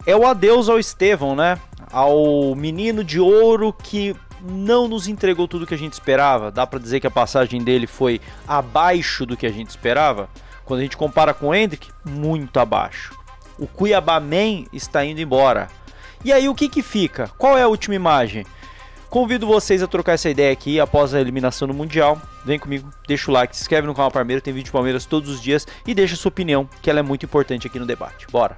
É o adeus ao Estevão, né? Ao menino de ouro que não nos entregou tudo que a gente esperava. Dá pra dizer que a passagem dele foi abaixo do que a gente esperava? Quando a gente compara com o Endrick, muito abaixo. O Cuiabá Man está indo embora. E aí o que fica? Qual é a última imagem? Convido vocês a trocar essa ideia aqui após a eliminação do Mundial. Vem comigo, deixa o like, se inscreve no canal Palmeiras, tem vídeo de Palmeiras todos os dias e deixa a sua opinião, que ela é muito importante aqui no debate. Bora!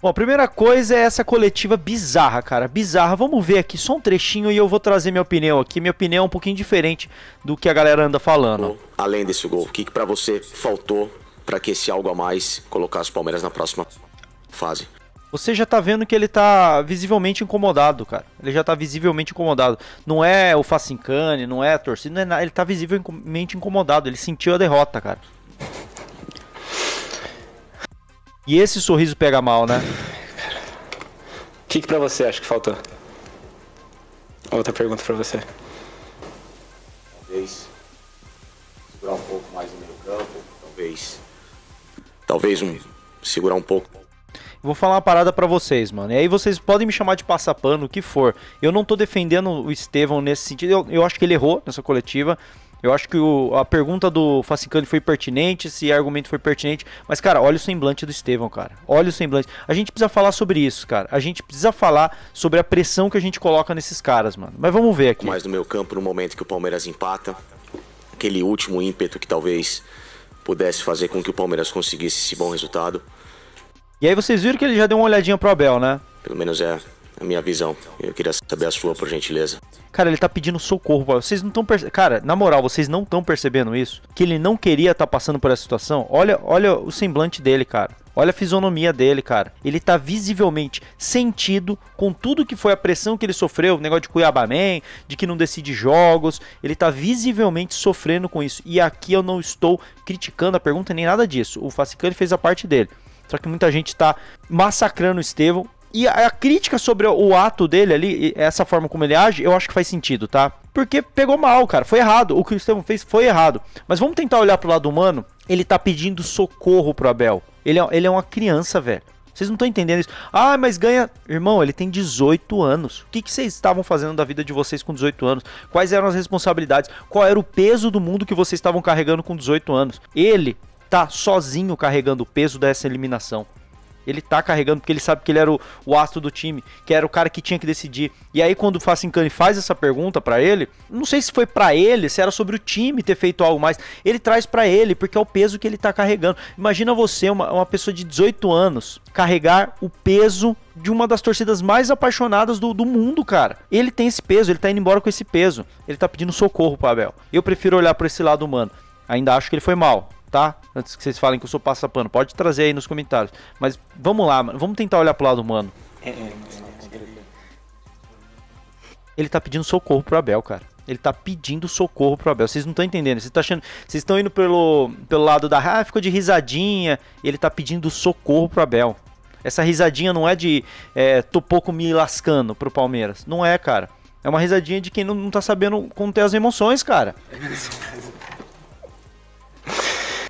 Bom, a primeira coisa é essa coletiva bizarra, cara, bizarra. Vamos ver aqui só um trechinho e eu vou trazer minha opinião aqui. Minha opinião é um pouquinho diferente do que a galera anda falando. Além desse gol, o que pra você faltou para que esse algo a mais colocasse o Palmeiras na próxima fase? Você já tá vendo que ele tá visivelmente incomodado, cara. Ele já tá visivelmente incomodado. Não é o Facincani, não é a torcida, não é nada. Ele tá visivelmente incomodado. Ele sentiu a derrota, cara. E esse sorriso pega mal, né? O que pra você acha que faltou? Outra pergunta pra você. Talvez segurar um pouco mais no meio campo, talvez segurar um pouco. Vou falar uma parada pra vocês, mano. E aí vocês podem me chamar de passapano, o que for. Eu não tô defendendo o Estevão nesse sentido. Eu acho que ele errou nessa coletiva. Eu acho que a pergunta do Facincani foi pertinente, esse argumento foi pertinente. Mas, cara, olha o semblante do Estevão, cara. Olha o semblante. A gente precisa falar sobre isso, cara. A gente precisa falar sobre a pressão que a gente coloca nesses caras, mano. Mas vamos ver aqui. Mais no meio campo, no momento que o Palmeiras empata. Aquele último ímpeto que talvez pudesse fazer com que o Palmeiras conseguisse esse bom resultado. E aí vocês viram que ele já deu uma olhadinha pro Abel, né? Pelo menos é a minha visão. Eu queria saber a sua, por gentileza. Cara, ele tá pedindo socorro. Vocês não estão percebendo. Cara, na moral, vocês não estão percebendo isso? Que ele não queria estar passando por essa situação? Olha o semblante dele, cara. Olha a fisionomia dele, cara. Ele tá visivelmente sentido com tudo que foi a pressão que ele sofreu, o negócio de Cuiabá Man, de que não decide jogos. Ele tá visivelmente sofrendo com isso. E aqui eu não estou criticando a pergunta nem nada disso. O Facincani fez a parte dele. Só que muita gente tá massacrando o Estevão. E a crítica sobre o ato dele ali, essa forma como ele age, eu acho que faz sentido, tá? Porque pegou mal, cara, foi errado. O que o Estevão fez foi errado. Mas vamos tentar olhar pro lado humano. Ele tá pedindo socorro pro Abel. Ele é uma criança, velho. Vocês não estão entendendo isso. Ah, mas ganha... Irmão, ele tem 18 anos. O que vocês estavam fazendo da vida de vocês com 18 anos? Quais eram as responsabilidades? Qual era o peso do mundo que vocês estavam carregando com 18 anos? Ele tá sozinho carregando o peso dessa eliminação. Ele tá carregando porque ele sabe que ele era o astro do time, que era o cara que tinha que decidir. E aí quando o Facincani faz essa pergunta pra ele, não sei se foi pra ele, se era sobre o time ter feito algo mais. Ele traz pra ele, porque é o peso que ele tá carregando. Imagina você, uma pessoa de 18 anos, carregar o peso de uma das torcidas mais apaixonadas do mundo, cara. Ele tem esse peso, ele tá indo embora com esse peso. Ele tá pedindo socorro pro Abel. Eu prefiro olhar por esse lado humano. Ainda acho que ele foi mal, tá? Antes que vocês falem que eu sou passapano, pode trazer aí nos comentários. Mas vamos lá, mano. Vamos tentar olhar pro lado humano. Ele tá pedindo socorro pro Abel, cara. Ele tá pedindo socorro pro Abel. Vocês não estão entendendo. Vocês estão achando. Vocês estão indo pelo lado da. Ficou de risadinha. Ele tá pedindo socorro pro Abel. Essa risadinha não é de. Tô pouco me lascando pro Palmeiras. Não é, cara. É uma risadinha de quem não tá sabendo conter as emoções, cara.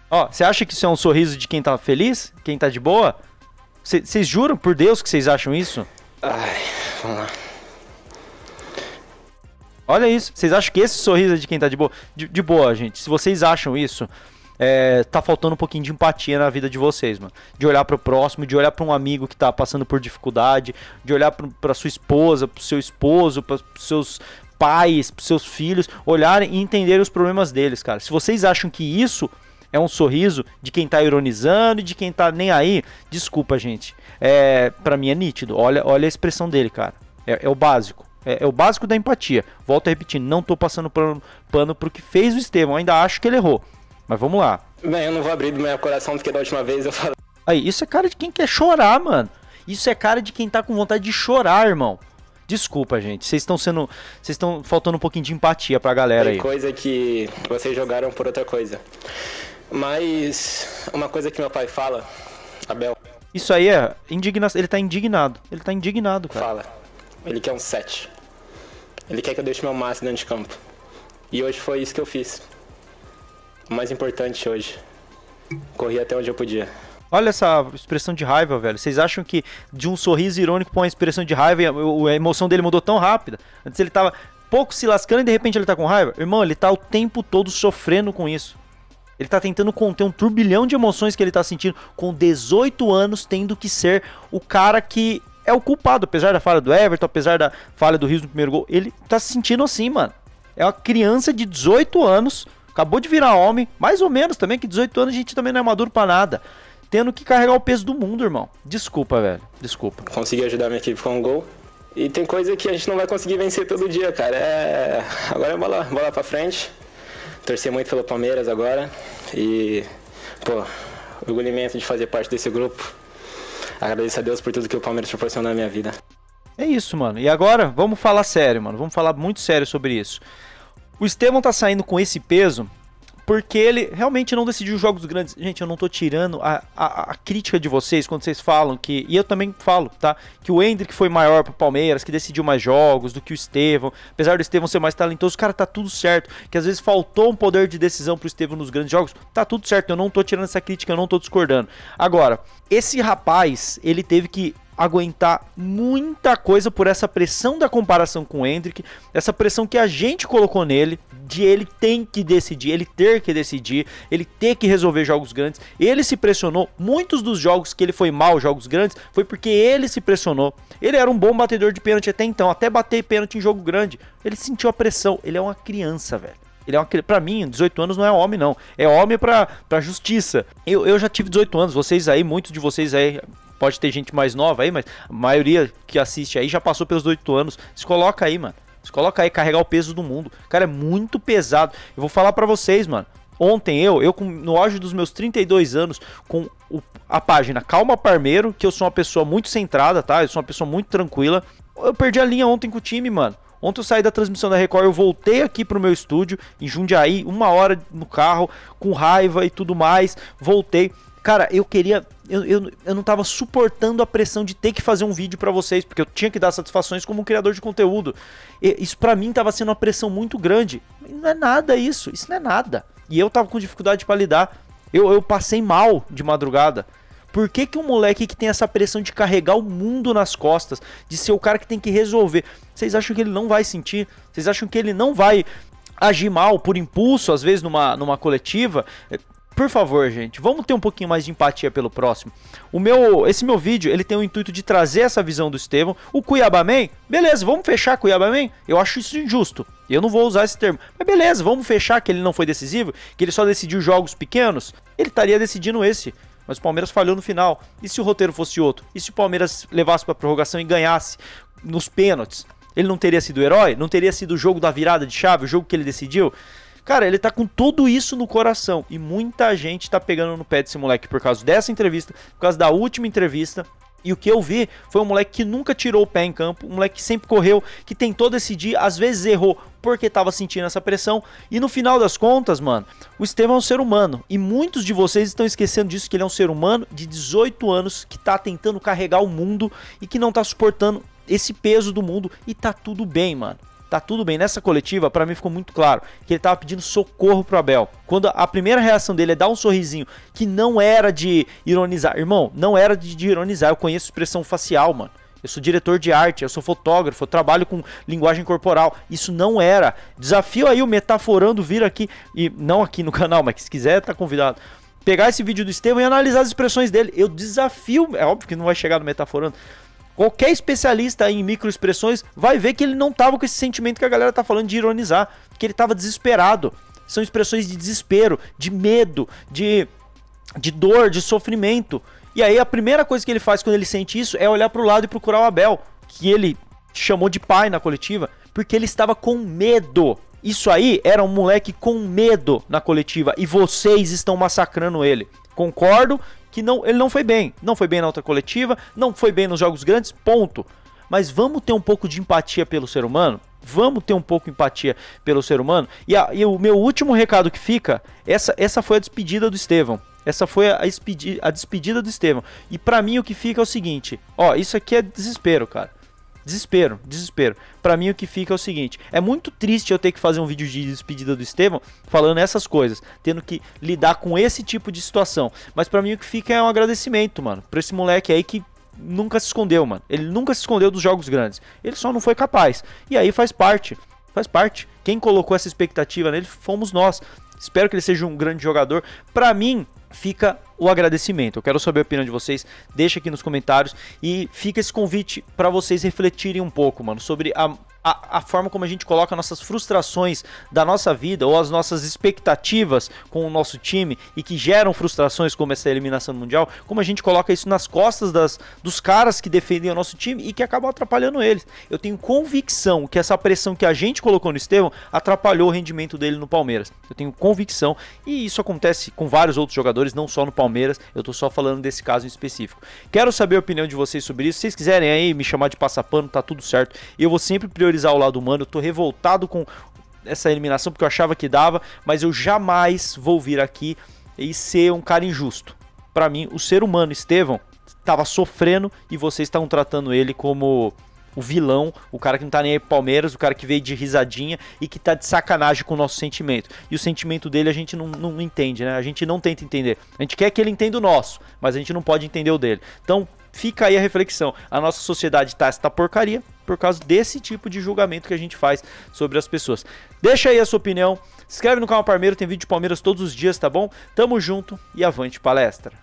Ó, você acha que isso é um sorriso de quem tá feliz? Quem tá de boa? Vocês juram por Deus que vocês acham isso? Ai, vamos lá. Olha isso. Vocês acham que esse sorriso é de quem tá de boa? De boa, gente. Se vocês acham isso, tá faltando um pouquinho de empatia na vida de vocês, mano. De olhar pro próximo, de olhar pra um amigo que tá passando por dificuldade, de olhar pra sua esposa, pro seu esposo, pros seus pais, pros seus filhos, olharem e entenderem os problemas deles, cara. Se vocês acham que isso é um sorriso de quem tá ironizando e de quem tá nem aí, desculpa, gente. Pra mim é nítido. Olha a expressão dele, cara. É o básico. É o básico da empatia. Volto a repetir, não tô passando pano pro que fez o Estevão. Ainda acho que ele errou. Mas vamos lá. Bem, eu não vou abrir do meu coração porque da última vez eu falei. Aí, isso é cara de quem quer chorar, mano. Isso é cara de quem tá com vontade de chorar, irmão. Desculpa, gente. Vocês estão faltando um pouquinho de empatia pra galera aí. Tem coisa que vocês jogaram por outra coisa. Mas uma coisa que meu pai fala, Abel. Isso aí é indignação. Ele tá indignado. Ele tá indignado, cara. Fala. Ele quer um 7. Ele quer que eu deixe meu máximo dentro de campo. E hoje foi isso que eu fiz. o mais importante hoje. Corri até onde eu podia. Olha essa expressão de raiva, velho. Vocês acham que de um sorriso irônico pra uma expressão de raiva, a emoção dele mudou tão rápida? Antes ele tava pouco se lascando e de repente ele tá com raiva? Irmão, ele tá o tempo todo sofrendo com isso. Ele tá tentando conter um turbilhão de emoções que ele tá sentindo com 18 anos, tendo que ser o cara que é o culpado. Apesar da falha do Everton, apesar da falha do Rios no primeiro gol, ele tá se sentindo assim, mano. É uma criança de 18 anos, acabou de virar homem, mais ou menos também, que 18 anos a gente também não é maduro pra nada. Tendo que carregar o peso do mundo, irmão. Desculpa, velho. Desculpa. Consegui ajudar minha equipe com um gol. E tem coisa que a gente não vai conseguir vencer todo dia, cara. Agora é bola pra frente. Torcer muito pelo Palmeiras agora. E, pô, orgulho imenso de fazer parte desse grupo. Agradeço a Deus por tudo que o Palmeiras proporcionou na minha vida. É isso, mano. E agora, vamos falar sério, mano. Vamos falar muito sério sobre isso. O Estevão tá saindo com esse peso porque ele realmente não decidiu jogos grandes. Gente, eu não tô tirando a crítica de vocês quando vocês falam que... E eu também falo, tá? Que o Endrick foi maior pro Palmeiras, que decidiu mais jogos do que o Estevão. Apesar do Estevão ser mais talentoso, cara, tá tudo certo. Que às vezes faltou um poder de decisão pro Estevão nos grandes jogos. Tá tudo certo, eu não tô tirando essa crítica, eu não tô discordando. Agora, esse rapaz, ele teve que aguentar muita coisa por essa pressão da comparação com o Endrick, essa pressão que a gente colocou nele, de ele tem que decidir, ele ter que decidir, ele ter que resolver jogos grandes. Ele se pressionou, muitos dos jogos que ele foi mal, jogos grandes, foi porque ele se pressionou. Ele era um bom batedor de pênalti até então, até bater pênalti em jogo grande. Ele sentiu a pressão, ele é uma criança, velho. Ele é uma, pra mim, 18 anos não é homem, não. É homem pra justiça. Eu já tive 18 anos, vocês aí, muitos de vocês aí, pode ter gente mais nova aí, mas a maioria que assiste aí já passou pelos 18 anos. Se coloca aí, mano. Se coloca aí, carregar o peso do mundo. Cara, é muito pesado. Eu vou falar pra vocês, mano. Ontem eu no auge dos meus 32 anos, com a página Calma Parmeiro, que eu sou uma pessoa muito centrada, tá? Eu sou uma pessoa muito tranquila. Eu perdi a linha ontem com o time, mano. Ontem eu saí da transmissão da Record, eu voltei aqui pro meu estúdio, em Jundiaí, 1 hora no carro, com raiva e tudo mais. Voltei. Cara, eu queria... Eu não tava suportando a pressão de ter que fazer um vídeo pra vocês, porque eu tinha que dar satisfações como um criador de conteúdo. Isso pra mim tava sendo uma pressão muito grande. Não é nada isso não é nada. E eu tava com dificuldade pra lidar. Eu passei mal de madrugada. Por que um moleque que tem essa pressão de carregar o mundo nas costas, de ser o cara que tem que resolver, vocês acham que ele não vai sentir? Vocês acham que ele não vai agir mal por impulso, às vezes numa coletiva? Por favor, gente, vamos ter um pouquinho mais de empatia pelo próximo. Esse meu vídeo, ele tem o intuito de trazer essa visão do Estevão. O Cuiabá Man, beleza, vamos fechar Cuiabá Man? Eu acho isso injusto. Eu não vou usar esse termo. Mas beleza, vamos fechar que ele não foi decisivo, que ele só decidiu jogos pequenos. Ele estaria decidindo esse. Mas o Palmeiras falhou no final. E se o roteiro fosse outro? E se o Palmeiras levasse para prorrogação e ganhasse nos pênaltis? Ele não teria sido o herói? Não teria sido o jogo da virada de chave, o jogo que ele decidiu? Cara, ele tá com tudo isso no coração. E muita gente tá pegando no pé desse moleque por causa dessa entrevista, por causa da última entrevista. E o que eu vi foi um moleque que nunca tirou o pé em campo, um moleque que sempre correu, que tentou decidir, às vezes errou porque tava sentindo essa pressão. E no final das contas, mano, o Estevão é um ser humano. E muitos de vocês estão esquecendo disso, que ele é um ser humano de 18 anos que tá tentando carregar o mundo e que não tá suportando esse peso do mundo. E tá tudo bem, mano. Tá tudo bem. Nessa coletiva, pra mim ficou muito claro que ele tava pedindo socorro pro Abel. Quando a primeira reação dele é dar um sorrisinho, que não era de ironizar. Irmão, não era de ironizar. Eu conheço expressão facial, mano. Eu sou diretor de arte, eu sou fotógrafo, eu trabalho com linguagem corporal. Isso não era. Desafio aí o Metaforando vir aqui, e não aqui no canal, mas se quiser tá convidado. Pegar esse vídeo do Estevão e analisar as expressões dele. Eu desafio, é óbvio que não vai chegar no Metaforando. Qualquer especialista em microexpressões vai ver que ele não tava com esse sentimento que a galera tá falando de ironizar, que ele tava desesperado. São expressões de desespero, de medo, de dor, de sofrimento. E aí a primeira coisa que ele faz quando ele sente isso é olhar pro lado e procurar o Abel, que ele chamou de pai na coletiva, porque ele estava com medo. Isso aí era um moleque com medo na coletiva e vocês estão massacrando ele. Concordo que ele não foi bem. Não foi bem na outra coletiva, não foi bem nos jogos grandes, ponto. Mas vamos ter um pouco de empatia pelo ser humano? Vamos ter um pouco de empatia pelo ser humano? E o meu último recado que fica, essa foi a despedida do Estevão. Essa foi a despedida do Estevão. E pra mim o que fica é o seguinte, ó, isso aqui é desespero, cara. Desespero, desespero. Pra mim o que fica é o seguinte, é muito triste eu ter que fazer um vídeo de despedida do Estevão falando essas coisas, tendo que lidar com esse tipo de situação. Mas pra mim o que fica é um agradecimento, mano, pra esse moleque aí que nunca se escondeu, mano. Ele nunca se escondeu dos jogos grandes. Ele só não foi capaz. E aí faz parte. Faz parte. Quem colocou essa expectativa nele fomos nós. Espero que ele seja um grande jogador. Pra mim, fica o agradecimento. Eu quero saber a opinião de vocês. Deixa aqui nos comentários. E fica esse convite pra vocês refletirem um pouco, mano, sobre a forma como a gente coloca nossas frustrações da nossa vida ou as nossas expectativas com o nosso time e que geram frustrações como essa eliminação mundial, como a gente coloca isso nas costas dos caras que defendem o nosso time e que acabam atrapalhando eles. Eu tenho convicção que essa pressão que a gente colocou no Estevão atrapalhou o rendimento dele no Palmeiras. Eu tenho convicção e isso acontece com vários outros jogadores, não só no Palmeiras, eu tô só falando desse caso em específico. Quero saber a opinião de vocês sobre isso. Se vocês quiserem aí me chamar de passapano, tá tudo certo. Eu vou sempre priorizar o lado humano. Eu tô revoltado com essa eliminação porque eu achava que dava, mas eu jamais vou vir aqui e ser um cara injusto. Pra mim, o ser humano Estevão tava sofrendo e vocês estavam tratando ele como o vilão, o cara que não tá nem aí pro Palmeiras, o cara que veio de risadinha e que tá de sacanagem com o nosso sentimento. E o sentimento dele a gente não entende, né? A gente não tenta entender. A gente quer que ele entenda o nosso, mas a gente não pode entender o dele. Então, fica aí a reflexão. A nossa sociedade tá essa porcaria por causa desse tipo de julgamento que a gente faz sobre as pessoas. Deixa aí a sua opinião. Se inscreve no canal Parmeiro, tem vídeo de Palmeiras todos os dias, tá bom? Tamo junto e avante palestra.